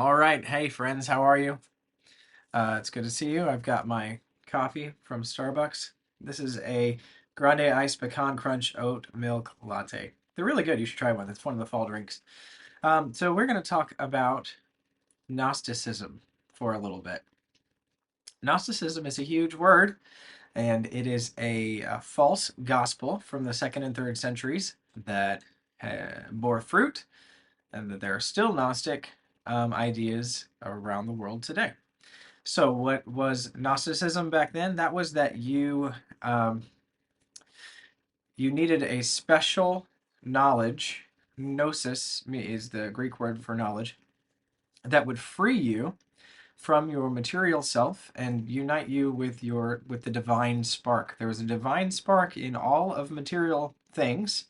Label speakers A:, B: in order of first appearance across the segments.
A: All right. Hey, friends, how are you? It's good to see you. I've got my coffee from Starbucks. This is a grande iced pecan crunch oat milk latte. They're really good. You should try one. It's one of the fall drinks. So we're going to talk about Gnosticism for a little bit. Gnosticism is a huge word, and it is a false gospel from the second and third centuries that bore fruit, and that there are still Gnostic ideas around the world today. So, what was Gnosticism back then? That was that um, you needed a special knowledge. Gnosis is the Greek word for knowledge that would free you from your material self and unite you with the divine spark. There was a divine spark in all of material things,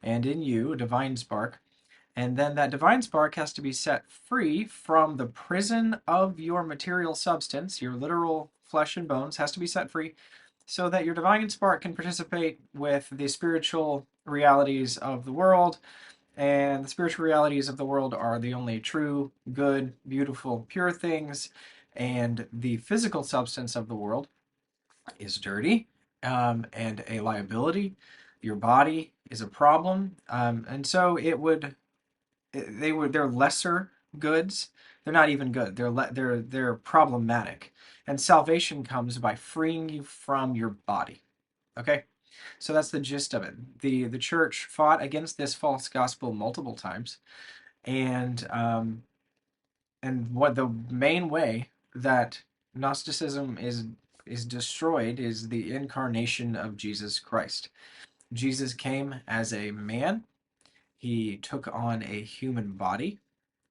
A: and in you, a divine spark. And then that divine spark has to be set free from the prison of your material substance, your literal flesh and bones, has to be set free so that your divine spark can participate with the spiritual realities of the world. And the spiritual realities of the world are the only true, good, beautiful, pure things. And the physical substance of the world is dirty and a liability. Your body is a problem. And so they're lesser goods. They're not even good. They're problematic. And salvation comes by freeing you from your body. Okay? So that's the gist of it. The church fought against this false gospel multiple times, and what the main way that Gnosticism is destroyed is the incarnation of Jesus Christ. Jesus came as a man. He took on a human body,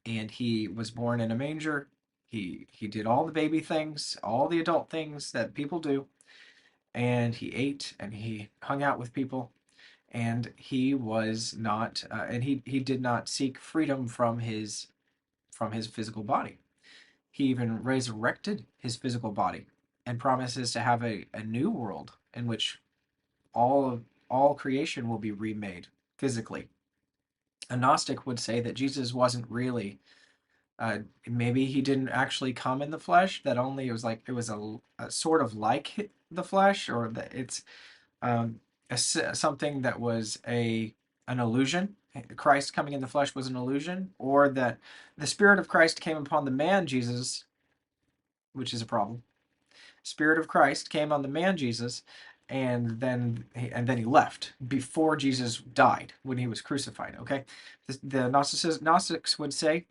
A: and he was born in a manger. He did all the baby things, all the adult things that people do, and he ate and he hung out with people, and he was not and he did not seek freedom from his physical body. He even resurrected his physical body and promises to have a new world in which all creation will be remade physically. A Gnostic would say that Jesus wasn't really maybe he didn't actually come in the flesh, that only it was a sort of like the flesh, or that it's um, something that was an illusion. Christ coming in the flesh was an illusion, or that the Spirit of Christ came upon the man Jesus, which is a problem. Spirit of Christ came on the man Jesus, and then he left before Jesus died when he was crucified. Okay, the Gnostics would say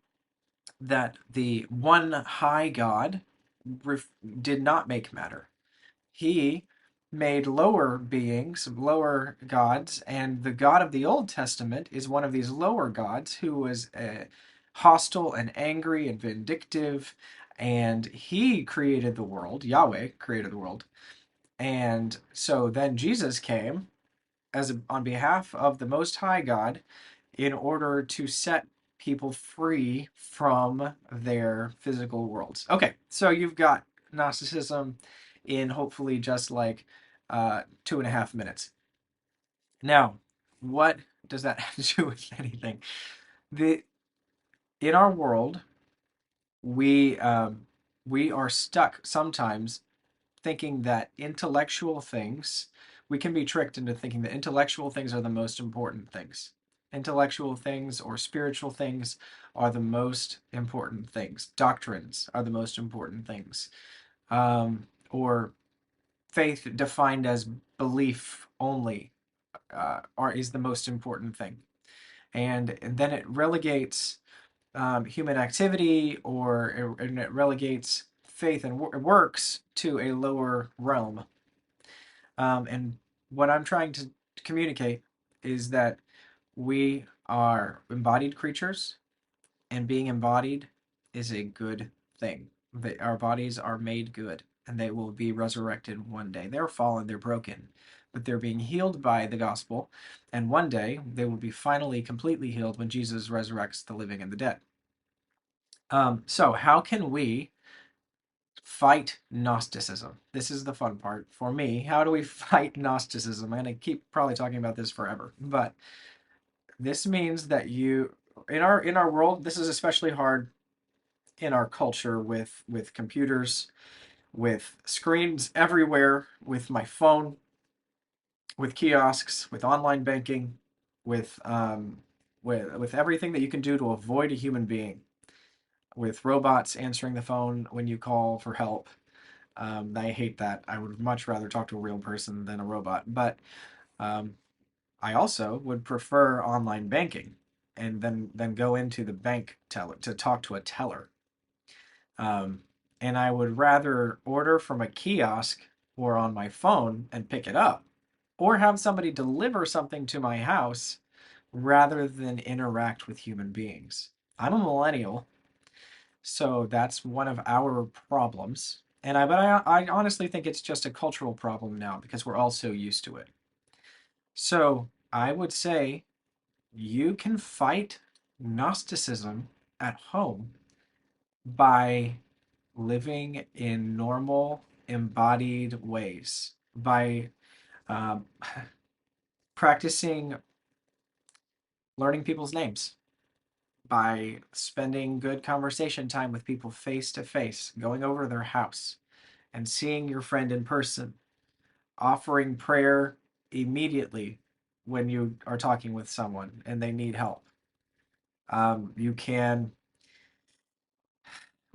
A: that the one high God did not make matter. He made lower beings, lower gods, and the God of the Old Testament is one of these lower gods who was hostile and angry and vindictive, and he created the world. Yahweh created the world. And so then Jesus came on behalf of the Most High God in order to set people free from their physical worlds. Okay, so you've got Gnosticism in hopefully just like 2.5 minutes. Now, what does that have to do with anything? The In our world, we we are stuck sometimes thinking that intellectual things, we can be tricked into thinking that intellectual things are the most important things. Intellectual things or spiritual things are the most important things. Doctrines are the most important things. Or faith defined as belief only is the most important thing. And then it relegates human activity, and it relegates faith and works to a lower realm. And what I'm trying to communicate is that we are embodied creatures, and being embodied is a good thing. Our bodies are made good, and they will be resurrected one day. They're fallen, they're broken, but they're being healed by the gospel, and one day they will be finally completely healed when Jesus resurrects the living and the dead. So how can we fight Gnosticism? This is the fun part for me. How do we fight Gnosticism? I'm going to keep probably talking about this forever, but this means that in our world, this is especially hard in our culture with computers, with screens everywhere, with my phone, with kiosks, with online banking, with with everything that you can do to avoid a human being, with robots answering the phone when you call for help. I hate that. I would much rather talk to a real person than a robot. But um, I also would prefer online banking and then go into the bank teller to talk to a teller. Um, and I would rather order from a kiosk or on my phone and pick it up, or have somebody deliver something to my house rather than interact with human beings. I'm a millennial, so that's one of our problems. But I honestly think it's just a cultural problem now because we're all so used to it. So I would say you can fight Gnosticism at home by living in normal, embodied ways, by um, practicing learning people's names, by spending good conversation time with people face to face, going over their house and seeing your friend in person, offering prayer immediately when you are talking with someone and they need help. You can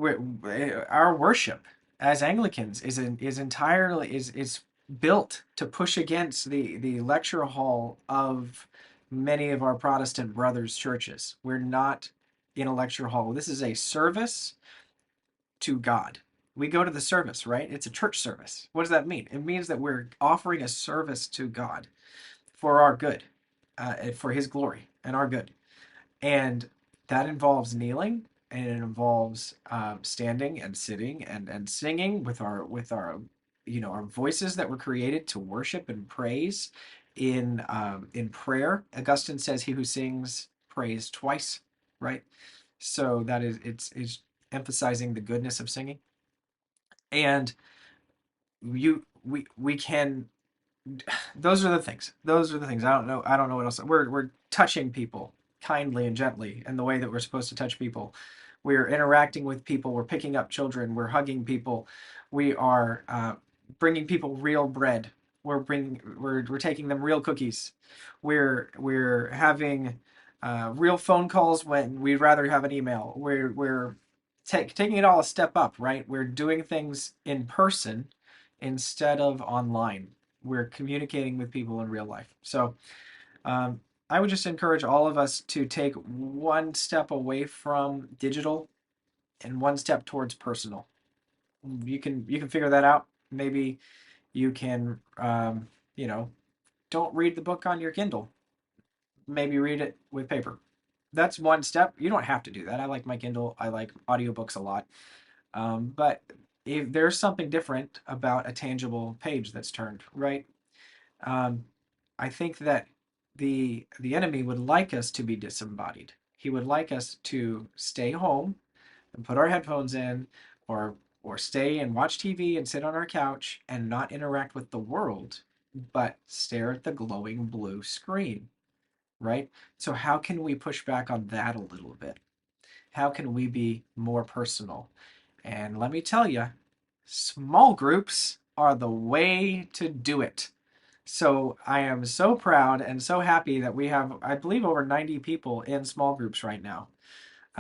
A: our worship as Anglicans is entirely is built to push against the lecture hall of many of our Protestant brothers' churches. We're not in a lecture hall. This is a service to God. We go to the service, right? It's a church service. What does that mean? It means that we're offering a service to God for our good, for His glory and our good. And that involves kneeling, and it involves standing and sitting and singing with our our voices that were created to worship and praise in prayer. Augustine says, "He who sings prays twice," right? So that is emphasizing the goodness of singing. And we can those are the things. Those are the things. I don't know what else. We're touching people kindly and gently in the way that we're supposed to touch people. We're interacting with people. We're picking up children. We're hugging people. We are bringing people real bread. We're taking them real cookies. We're having real phone calls when we'd rather have an email. We're taking it all a step up, right? We're doing things in person instead of online. We're communicating with people in real life. So um, I would just encourage all of us to take one step away from digital and one step towards personal. You can figure that out. Maybe you can you know don't read the book on your Kindle. Maybe read it with paper. That's one step. You don't have to do that. I like my Kindle. I like audiobooks a lot. But if there's something different about a tangible page that's turned, right? Um, I think that the enemy would like us to be disembodied. He would like us to stay home and put our headphones in, or stay and watch TV and sit on our couch and not interact with the world, but stare at the glowing blue screen, right? So how can we push back on that a little bit? How can we be more personal? And let me tell you, small groups are the way to do it. So I am so proud and so happy that we have, I believe, over 90 people in small groups right now.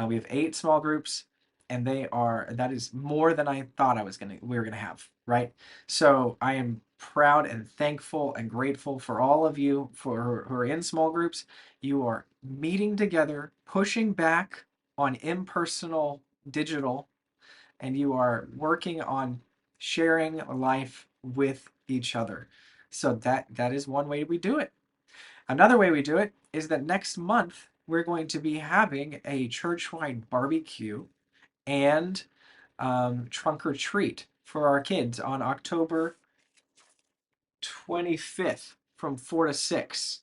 A: We have 8 small groups, and that is more than I thought we were gonna have, right? So I am proud and thankful and grateful for all of you who are in small groups. You are meeting together, pushing back on impersonal digital, and you are working on sharing life with each other. So that is one way we do it. Another way we do it is that next month we're going to be having a church-wide barbecue and trunk or treat for our kids on October 25th from 4 to 6.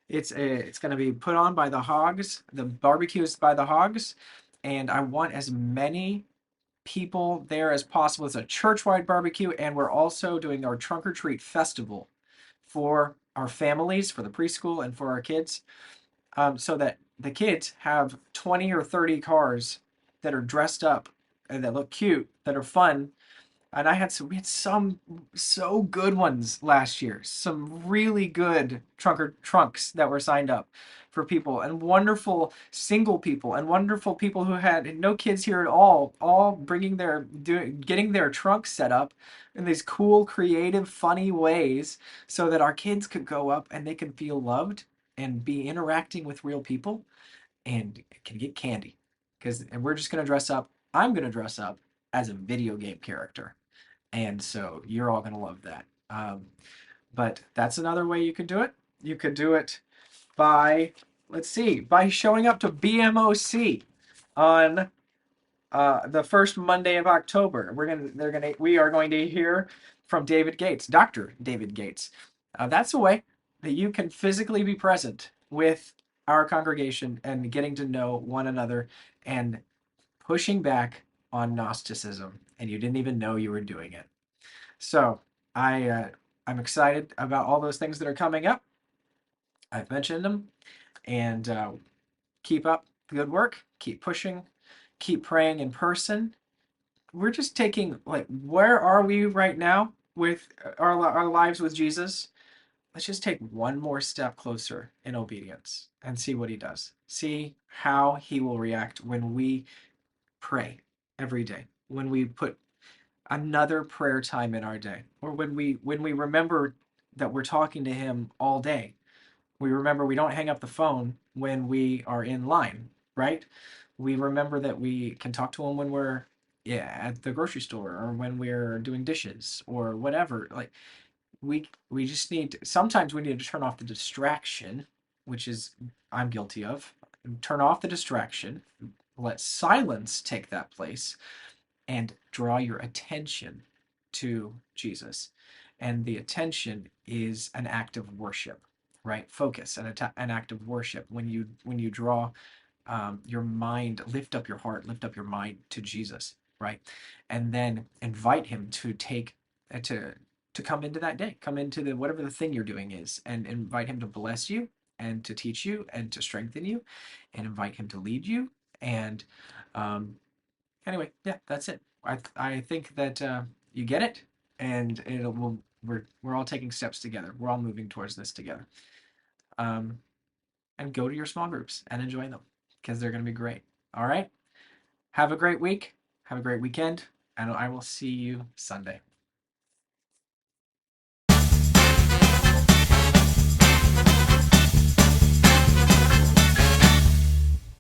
A: It's going to be put on by the Hogs. The barbecue is by the Hogs, and I want as many people there as possible. It's a church-wide barbecue, and we're also doing our trunk or treat festival for our families, for the preschool, and for our kids, so that the kids have 20 or 30 cars that are dressed up and that look cute, that are fun. And we had some so good ones last year. Some really good trunks that were signed up for people, and wonderful single people, and wonderful people who had no kids here at all bringing getting their trunks set up in these cool, creative, funny ways so that our kids could go up and they can feel loved and be interacting with real people and can get candy. And we're just gonna dress up. I'm gonna dress up as a video game character, and so you're all gonna love that. But that's another way you could do it. You could do it by, let's see, by showing up to BMOC on the first Monday of October. We are going to hear from David Gates, Dr. David Gates. That's a way that you can physically be present with our congregation and getting to know one another and pushing back on Gnosticism, and you didn't even know you were doing it. So I'm excited about all those things that are coming up. I've mentioned them, and keep up the good work. Keep pushing. Keep praying in person. We're just taking, like, where are we right now with our lives with Jesus? Let's just take one more step closer in obedience and see what he does. See how he will react when we pray every day, when we put another prayer time in our day, or when we remember that we're talking to him all day. We remember we don't hang up the phone when we are in line, right? We remember that we can talk to him when we're, yeah, at the grocery store, or when we're doing dishes or whatever. Like, we just sometimes we need to turn off the distraction, which is I'm guilty of. Turn off the distraction, let silence take that place, and draw your attention to Jesus. And the attention is an act of worship, right? Focus, an act of worship. When you draw your mind, lift up your heart, lift up your mind to Jesus, right? And then invite him to to come into that day, come into the whatever the thing you're doing is, and invite him to bless you and to teach you and to strengthen you, and invite him to lead you. And um, anyway, yeah, that's it. I think that you get it, and we're all taking steps together. We're all moving towards this together. Um, and go to your small groups and enjoy them because they're going to be great. All right. Have a great week. Have a great weekend, and I will see you Sunday.